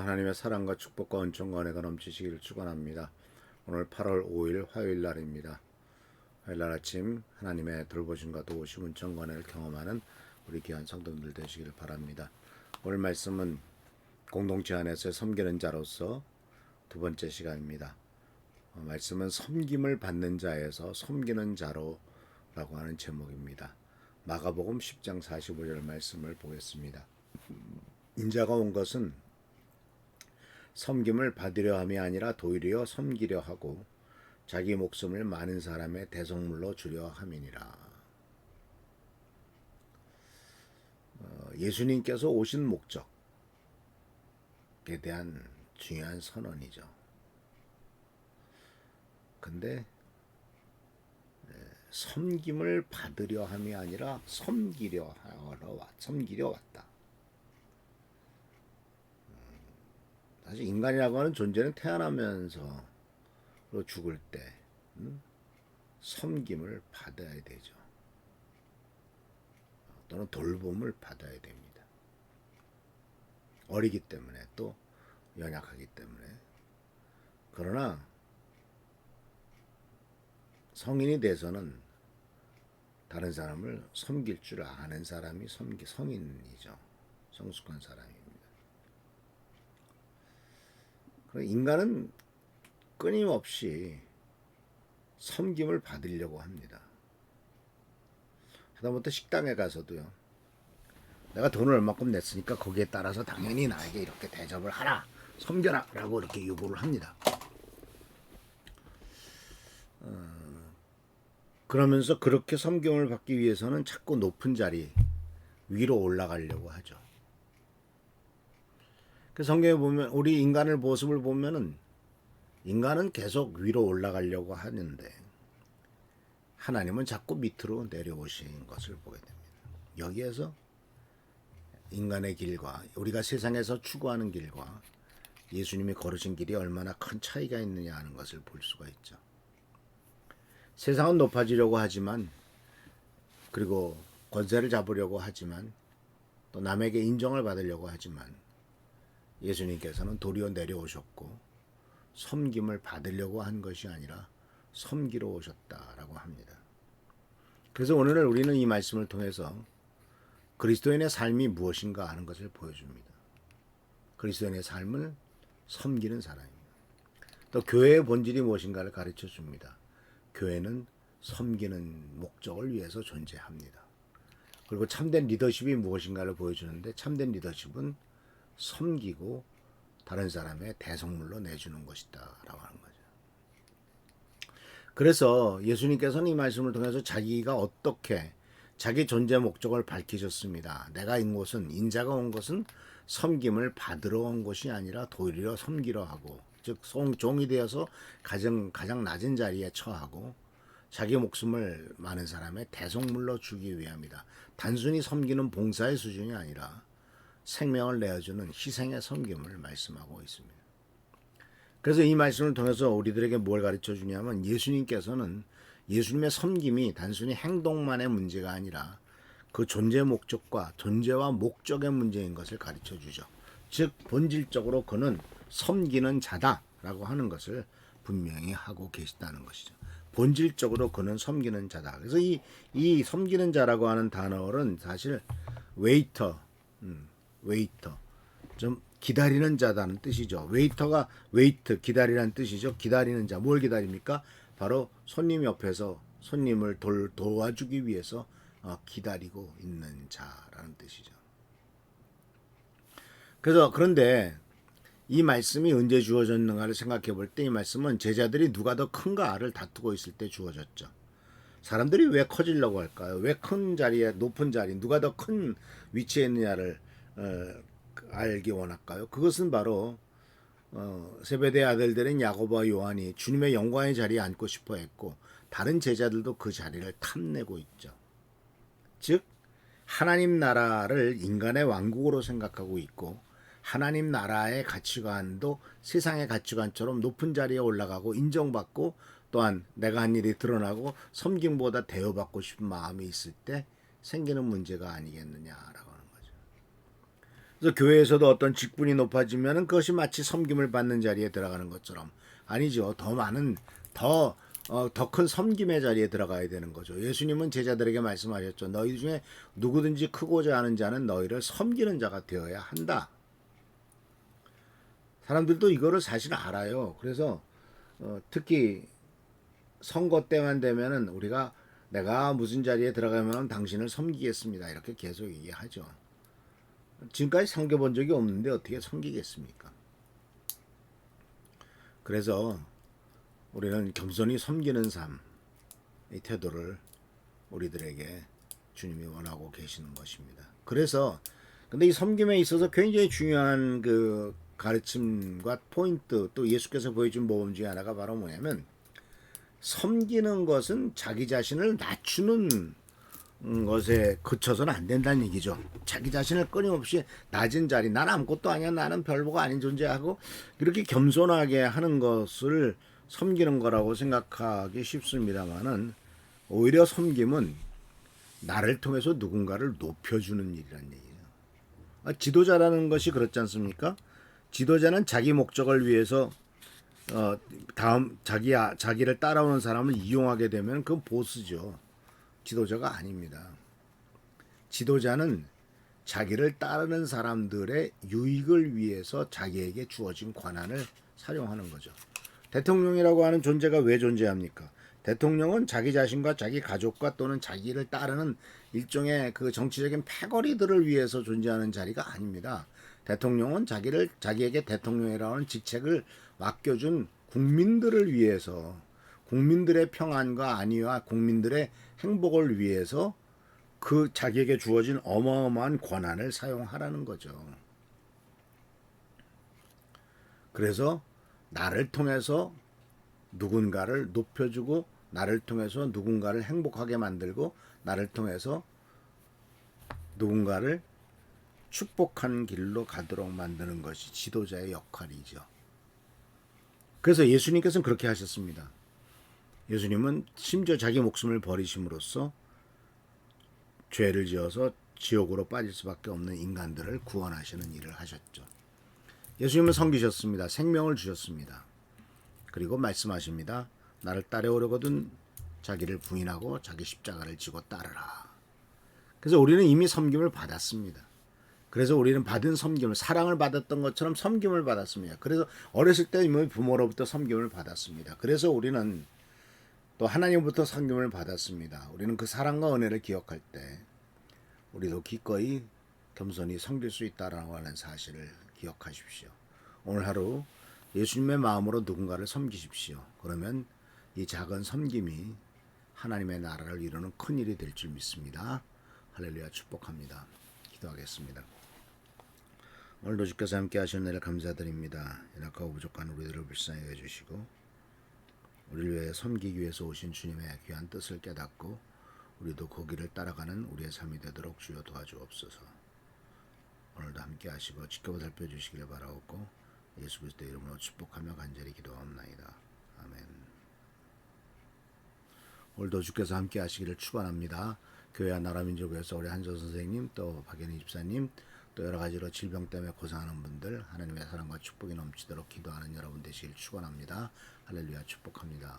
하나님의 사랑과 축복과 은총과 은혜가 넘치시기를 축원합니다. 오늘 8월 5일 화요일 날입니다. 화요일 날 아침 하나님의 돌보심과 도우심 은총과 은혜를 경험하는 우리 귀한 성도들 되시기를 바랍니다. 오늘 말씀은 공동체 안에서 섬기는 자로서 두 번째 시간입니다. 말씀은 섬김을 받는 자에서 섬기는 자로라고 하는 제목입니다. 마가복음 10장 45절 말씀을 보겠습니다. 인자가 온 것은 섬김을 받으려 함이 아니라 도리어 섬기려 하고 자기 목숨을 많은 사람의 대속물로 주려 함이니라. 예수님께서 오신 목적에 대한 중요한 선언이죠. 근데 섬김을 받으려 함이 아니라 섬기려 왔다. 사실 인간이라고 하는 존재는 태어나면서 죽을 때 섬김을 받아야 되죠. 또는 돌봄을 받아야 됩니다. 어리기 때문에 또 연약하기 때문에. 그러나 성인이 돼서는 다른 사람을 섬길 줄 아는 사람이 성인이죠. 성숙한 사람입니다. 인간은 끊임없이 섬김을 받으려고 합니다. 하다못해 식당에 가서도요. 내가 돈을 얼마큼 냈으니까 거기에 따라서 당연히 나에게 이렇게 대접을 하라, 섬겨라 라고 이렇게 요구를 합니다. 그러면서 그렇게 섬김을 받기 위해서는 자꾸 높은 자리 위로 올라가려고 하죠. 그 성경에 보면 우리 인간의 모습을 보면은 인간은 계속 위로 올라가려고 하는데 하나님은 자꾸 밑으로 내려오신 것을 보게 됩니다. 여기에서 인간의 길과 우리가 세상에서 추구하는 길과 예수님이 걸으신 길이 얼마나 큰 차이가 있느냐 하는 것을 볼 수가 있죠. 세상은 높아지려고 하지만 그리고 권세를 잡으려고 하지만 또 남에게 인정을 받으려고 하지만 예수님께서는 도리어 내려오셨고 섬김을 받으려고 한 것이 아니라 섬기러 오셨다라고 합니다. 그래서 오늘 우리는 이 말씀을 통해서 그리스도인의 삶이 무엇인가 하는 것을 보여줍니다. 그리스도인의 삶을 섬기는 사람입니다. 또 교회의 본질이 무엇인가를 가르쳐 줍니다. 교회는 섬기는 목적을 위해서 존재합니다. 그리고 참된 리더십이 무엇인가를 보여주는데 참된 리더십은 섬기고 다른 사람의 대속물로 내주는 것이다 라고 하는 거죠. 그래서 예수님께서는 이 말씀을 통해서 자기가 어떻게 자기 존재 목적을 밝히셨습니다. 내가 인자가 온 것은 섬김을 받으러 온 것이 아니라 도리어 섬기러 하고, 즉 종이 되어서 가장 낮은 자리에 처하고 자기 목숨을 많은 사람의 대속물로 주기 위함이다. 단순히 섬기는 봉사의 수준이 아니라 생명을 내어주는 희생의 섬김을 말씀하고 있습니다. 그래서 이 말씀을 통해서 우리들에게 뭘 가르쳐 주냐면 예수님께서는 예수님의 섬김이 단순히 행동만의 문제가 아니라 그 존재 목적과 존재와 목적의 문제인 것을 가르쳐 주죠. 즉 본질적으로 그는 섬기는 자다라고 하는 것을 분명히 하고 계시다는 것이죠. 본질적으로 그는 섬기는 자다. 그래서 이 섬기는 자라고 하는 단어는 사실 웨이터, 좀 기다리는 자다는 뜻이죠. 웨이트 기다리라는 뜻이죠. 기다리는 자, 뭘 기다립니까? 바로 손님 옆에서 손님을 도와주기 위해서 기다리고 있는 자라는 뜻이죠. 그런데 이 말씀이 언제 주어졌는가를 생각해 볼 때 이 말씀은 제자들이 누가 더 큰가를 다투고 있을 때 주어졌죠. 사람들이 왜 커지려고 할까요? 왜 큰 자리에 높은 자리 누가 더 큰 위치에 있느냐를 알기 원할까요? 그것은 바로 세베대의 아들들인 야고보와 요한이 주님의 영광의 자리에 앉고 싶어 했고 다른 제자들도 그 자리를 탐내고 있죠. 즉 하나님 나라를 인간의 왕국으로 생각하고 있고 하나님 나라의 가치관도 세상의 가치관처럼 높은 자리에 올라가고 인정받고 또한 내가 한 일이 드러나고 섬김보다 대우받고 싶은 마음이 있을 때 생기는 문제가 아니겠느냐라고 하는 거죠. 그래서 교회에서도 어떤 직분이 높아지면은 그것이 마치 섬김을 받는 자리에 들어가는 것처럼 아니죠. 더 많은 더 큰 섬김의 자리에 들어가야 되는 거죠. 예수님은 제자들에게 말씀하셨죠. 너희 중에 누구든지 크고자 하는 자는 너희를 섬기는 자가 되어야 한다. 사람들도 이거를 사실 알아요. 그래서 특히 선거 때만 되면은 우리가 내가 무슨 자리에 들어가면 당신을 섬기겠습니다. 이렇게 계속 얘기하죠. 지금까지 섬겨본 적이 없는데 어떻게 섬기겠습니까? 그래서 우리는 겸손히 섬기는 삶, 이 태도를 우리들에게 주님이 원하고 계시는 것입니다. 그래서 근데 이 섬김에 있어서 굉장히 중요한 그 가르침과 포인트 또 예수께서 보여준 모범 중에 하나가 바로 뭐냐면 섬기는 것은 자기 자신을 낮추는 것에 그쳐서는 안 된다는 얘기죠. 자기 자신을 끊임없이 낮은 자리, 난 아무것도 아니야, 나는 별보가 아닌 존재하고 이렇게 겸손하게 하는 것을 섬기는 거라고 생각하기 쉽습니다만은 오히려 섬김은 나를 통해서 누군가를 높여주는 일이란 얘기예요. 지도자라는 것이 그렇지 않습니까? 지도자는 자기 목적을 위해서 자기를 따라오는 사람을 이용하게 되면 그건 보스죠. 지도자가 아닙니다. 지도자는 자기를 따르는 사람들의 유익을 위해서 자기에게 주어진 권한을 사용하는 거죠. 대통령이라고 하는 존재가 왜 존재합니까? 대통령은 자기 자신과 자기 가족과 또는 자기를 따르는 일종의 그 정치적인 패거리들을 위해서 존재하는 자리가 아닙니다. 대통령은 자기에게 대통령이라는 직책을 맡겨준 국민들을 위해서 국민들의 평안과 안위와 국민들의 행복을 위해서 그 자기에게 주어진 어마어마한 권한을 사용하라는 거죠. 그래서 나를 통해서 누군가를 높여주고 나를 통해서 누군가를 행복하게 만들고 나를 통해서 누군가를 축복한 길로 가도록 만드는 것이 지도자의 역할이죠. 그래서 예수님께서는 그렇게 하셨습니다. 예수님은 심지어 자기 목숨을 버리심으로써 죄를 지어서 지옥으로 빠질 수밖에 없는 인간들을 구원하시는 일을 하셨죠. 예수님은 섬기셨습니다. 생명을 주셨습니다. 그리고 말씀하십니다. 나를 따라오려거든 자기를 부인하고 자기 십자가를 지고 따르라. 그래서 우리는 이미 섬김을 받았습니다. 그래서 우리는 받은 섬김을 사랑을 받았던 것처럼 섬김을 받았습니다. 그래서 어렸을 때 이미 부모로부터 섬김을 받았습니다. 그래서 우리는 또 하나님부터 섬김을 받았습니다. 우리는 그 사랑과 은혜를 기억할 때 우리도 기꺼이 겸손히 섬길 수 있다라고 하는 사실을 기억하십시오. 오늘 하루 예수님의 마음으로 누군가를 섬기십시오. 그러면 이 작은 섬김이 하나님의 나라를 이루는 큰 일이 될 줄 믿습니다. 할렐루야 축복합니다. 기도하겠습니다. 오늘도 주께서 함께 하시는 은혜를 감사드립니다. 연약하고 부족한 우리들을 불쌍히 해주시고 우리를 위해 섬기기 위해서 오신 주님의 귀한 뜻을 깨닫고 우리도 그 길을 따라가는 우리의 삶이 되도록 주여 도와주옵소서. 오늘도 함께 하시고 지켜보 살펴주시길 바라옵고 예수 그리스도의 이름으로 축복하며 간절히 기도하옵나이다. 아멘. 오늘도 주께서 함께 하시기를 축원합니다. 교회와 나라민족에서 우리 한조 선생님 또 박연희 집사님 또 여러 가지로 질병 때문에 고생하는 분들 하나님의 사랑과 축복이 넘치도록 기도하는 여러분 되시길 축원합니다. 할렐루야 축복합니다.